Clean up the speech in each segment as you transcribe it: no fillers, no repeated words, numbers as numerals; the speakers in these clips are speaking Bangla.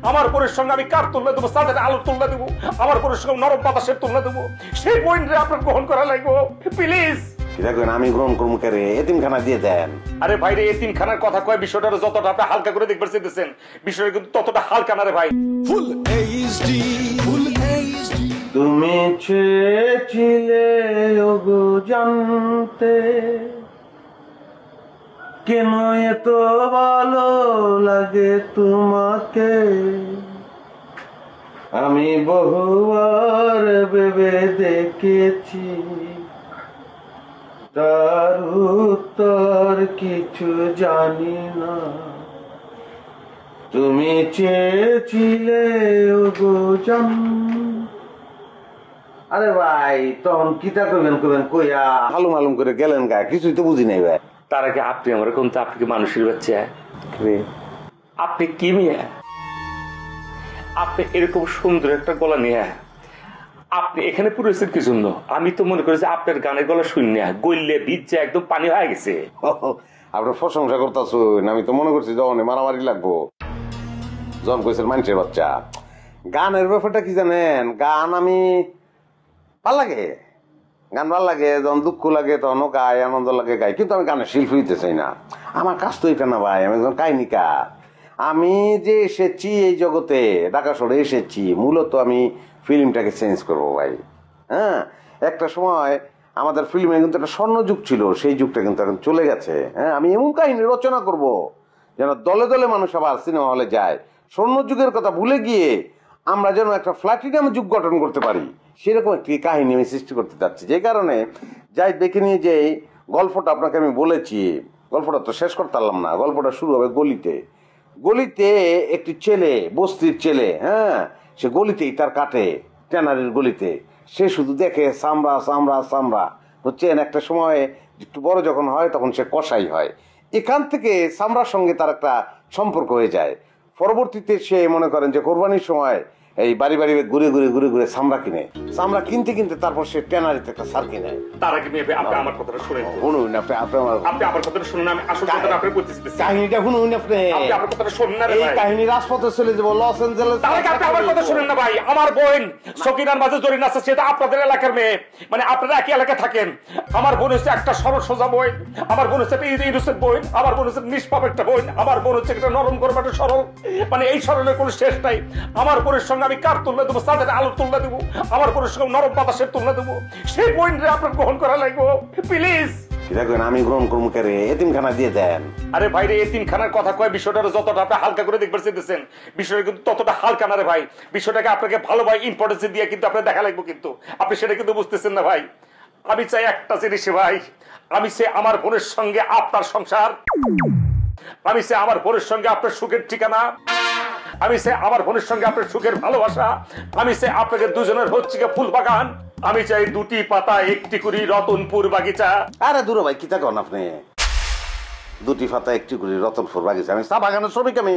আমার বোনের সঙ্গে আমি কার তুলনা দেবো, চাঁদের আলোর তুলনা দেবো, আমার বোনের সঙ্গে নরম বাতাসের তুলনা দেবো, সেই পয়েন্টে আপনার গ্রহণ করা লাগবে প্লিজ। দেখবেন আমি গ্রহণ করবো করে এতিমখানা দিয়ে দেন। আরে ভাই রে, এতিমখানার কথা কয় বিষয়টা যতটা আপনি হালকা করে দেখবার চেয়েছেন, বিষয়টা কিন্তু ততটা হালকা না রে ভাই। Full HD, full HD. তুমি চেয়েছিলে ওগো জানতে কেন এত ভালো লাগে তোমাকে, আমি বহুবার ভেবে দেখেছি, তার উত্তর কিছু জানি না। তুমি চেয়েছিলে ওগো জান। আরে ভাই তখন কিতা করবেন কইয়া হালুম হালুম করে গেলেন গা, কিছুই তো বুঝি নাই ভাই। তার আগে আপনি আমার কোন তো, আপনি কি মানুষের বাচ্চা? আপনি কি মিয়া? আপনি এরকম সুন্দর একটা গলা নিয়ে আপনি এখানে পুরেছেন কি জন্য? আমি তো মনে করি যে আপনার গানের গলা শুনে গইলে ভিজে একদম পানি হয়ে গেছে। আপনার প্রশংসা করতেছেন, আমি তো মনে করছি যখন মারামারি লাগবো। যখন কইছেন মানুষের বাচ্চা, গানের ব্যাপারটা কি জানেন, গান আমি ভাল লাগে, গান ভাল লাগে, যখন দুঃখ লাগে তখনও গাই, আনন্দ লাগে গাই, কিন্তু আমি গানের শিল্পী হইতে চাই না। আমার কাজ তো এটা না ভাই, আমি একজন কাহিনীকার। আমি যে এসেছি এই জগতে, ঢাকা শহরে এসেছি মূলত আমি ফিল্মটাকে চেঞ্জ করবো ভাই। হ্যাঁ, একটা সময় আমাদের ফিল্মে কিন্তু একটা স্বর্ণযুগ ছিল, সেই যুগটা কিন্তু এখন চলে গেছে। হ্যাঁ, আমি এমন কাহিনী রচনা করব যেন দলে দলে মানুষ আবার সিনেমা হলে যায়। স্বর্ণযুগের কথা ভুলে গিয়ে আমরা যেন একটা প্লাটিনাম যুগ গঠন করতে পারি, সেরকম একটি কাহিনী আমি সৃষ্টি করতে চাচ্ছি। যে কারণে যাই দেখে নিয়ে যে গল্পটা আপনাকে আমি বলেছি, গল্পটা তো শেষ করতে পারলাম না। গল্পটা শুরু হবে গলিতে। গলিতে একটি ছেলে, বস্তির ছেলে, হ্যাঁ, সে গলিতেই তার কাটে, ট্যানারির গলিতে। সে শুধু দেখে চামড়া চামড়া চামড়া, বুঝছেন। একটা সময় একটু বড় যখন হয় তখন সে কসাই হয়। এখান থেকে চামড়ার সঙ্গে তার একটা সম্পর্ক হয়ে যায়। পরবর্তীতে সে মনে করেন যে কোরবানির সময় এই বাড়ি বাড়ি ঘুরে ঘুরে ঘুরে ঘুরে চামড়া কিনে, চামড়া কিনতে কিনতে তারপর সে ট্যানারিতে একটা সার কিনে। তার আগে আপনি আমার কথাটা শুনেন, শুনুন আপনি, আপনি আমার কথাটা শুনুন, আমি আসল কথাটা আপনাকে বলতেছি। কাহিনীটা শুনুন আপনি, আমার কথাটা শুনুন না রে ভাই। এই কাহিনী রাজপথে চলে যাবো, লস এঞ্জেলেস। তার আগে আপনি আমার কথা শুনেন না ভাই। আমার বোন সকিনার মাঝে জরিন আছে, সেটা আপনাদের এলাকার মেয়ে, মানে আপনারা একই এলাকায় থাকেন। আমার বোন হচ্ছে একটা সরল সোজা বোন, আমার বোন হচ্ছে একটা ইনোসেন্ট বোন, আমার বোন হচ্ছে নিষ্পাপ একটা বোন, আমার বোন হচ্ছে একটা নরম গরম একটা সরল, মানে এই সরলের কোনো শেষ নাই। আমার বোনের সঙ্গে আমি কার তুলনা দেবো, চাঁদের আলোর তুলনা দেবো, আমার বোনের সঙ্গে নরম বাতাসের তুলনা দেবো, সেই পয়েন্টে আপনার গ্রহণ করা লাগবে প্লিজ। দেখবেন আমি গ্রহণ করবো করে এতিমখানা দিয়ে দেন। আরে ভাই রে, এতিমখানার কথা কয় বিষয়টা যতটা আপনি হালকা করে দেখবার চেয়েছেন, বিষয়টা কিন্তু ততটা হালকা না রে ভাই। বিষয়টাকে আপনাকে ভালো ভাই ইম্পর্টেন্স দিয়ে কিন্তু আপনার দেখা লাগবে, কিন্তু আপনি সেটা কিন্তু বুঝতেছেন না ভাই। আমি চাই একটা জিনিস ভাই, আমি চাই আমার বোনের সঙ্গে আপনার সংসার, আমি চাই আমার বোনের সঙ্গে আপনার সুখের ঠিকানা, আমি চাই আমার বোনের সঙ্গে আপনার সুখের ভালোবাসা, আমি চাই আপনাকে দুজনের হচ্ছে ফুল বাগান, আমি চাই দুটি পাতা একটি করি রতনপুর বাগিচা। আরে দূর ভাই কি থাকুন আপনি, দুটি পাতা একটি করি রতনপুর বাগিচা, আমি চা বাগানের শ্রমিক আমি।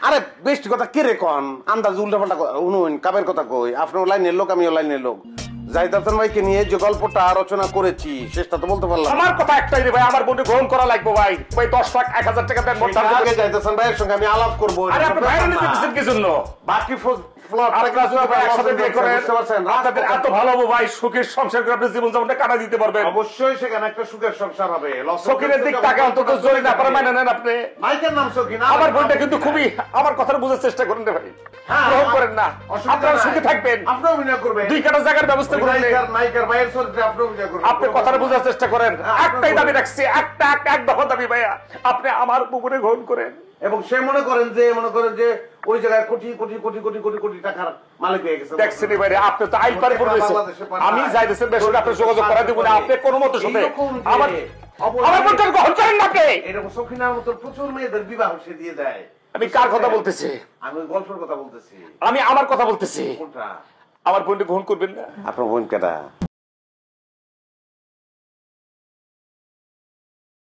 আরে বেশি কথা কে রে কন, আন্দাজ উল্টা পাল্টা শুনুন, কাবের কথা কই। আপনিও লাইনের লোক, আমিও লাইনের লোক। জাহিদ হাসান ভাইকে নিয়ে যে গল্পটা রচনা করেছি শেষটা তো বলতে পারলাম। আমার কথা একটাই রে ভাই, আমার বোনকে গ্রহণ করা লাগবে ভাই। ভাই 10 লাখ 1000 টাকা দেন, মোট আগে জাহিদ হাসান ভাইয়ের সঙ্গে আমি আলাপ করবো। আরে আপনি ভাই নিতে দিচ্ছেন কি জন্য? বাকি এত ভালো ভাই, সুখের সংসার করে আপনি জীবন যাপনটা কাটা দিতে পারবেন। অবশ্যই সেখানে একটা সুখের সংসার হবে। সকিনের দিক তাকে অন্তত জোরে না পারে মানে নেন আপনি। মাইকের নাম সকিন। আমার বোনটা কিন্তু খুবই, আমার কথাটা বোঝার চেষ্টা করেন রে ভাই, গ্রহণ করেন না। আপনারা সুখে থাকবেন, আপনি অভিনয় করবেন, দুই কাটা জায়গার ব্যবস্থা করবেন। নায়িকার ভাইয়ের চরিত্রে আপনি অভিনয় করবেন। আপনি কথাটা বোঝার চেষ্টা করেন। একটাই দাবি রাখছি, এক দফা দাবি ভাইয়া, আপনি আমার পুকুরে গ্রহণ করেন। এবং সে মনে করেন যে ওই জায়গায় কোটি কোটি কোটি কোটি কোটি কোটি টাকার মালিক হয়ে গেছে। দেখছেন ভাই, আপনি তো আইল পারে পড়েছেন, আমি যাই দেশের বেশ আপনি যোগাযোগ করে দিব না, আপনি কোনো মতো সাথে আমার মতন গ্রহণ করেন না। আপনি এরকম সখিনার মতো প্রচুর মেয়েদের বিবাহ সে দিয়ে দেয়। আমি কার কথা বলতেছি? আমি গল্পের কথা বলতেছি। আমি আমার কথা বলতেছি। কোনটা? আমার বোনকে গ্রহণ করবেন না? আপনার বোন কেটা?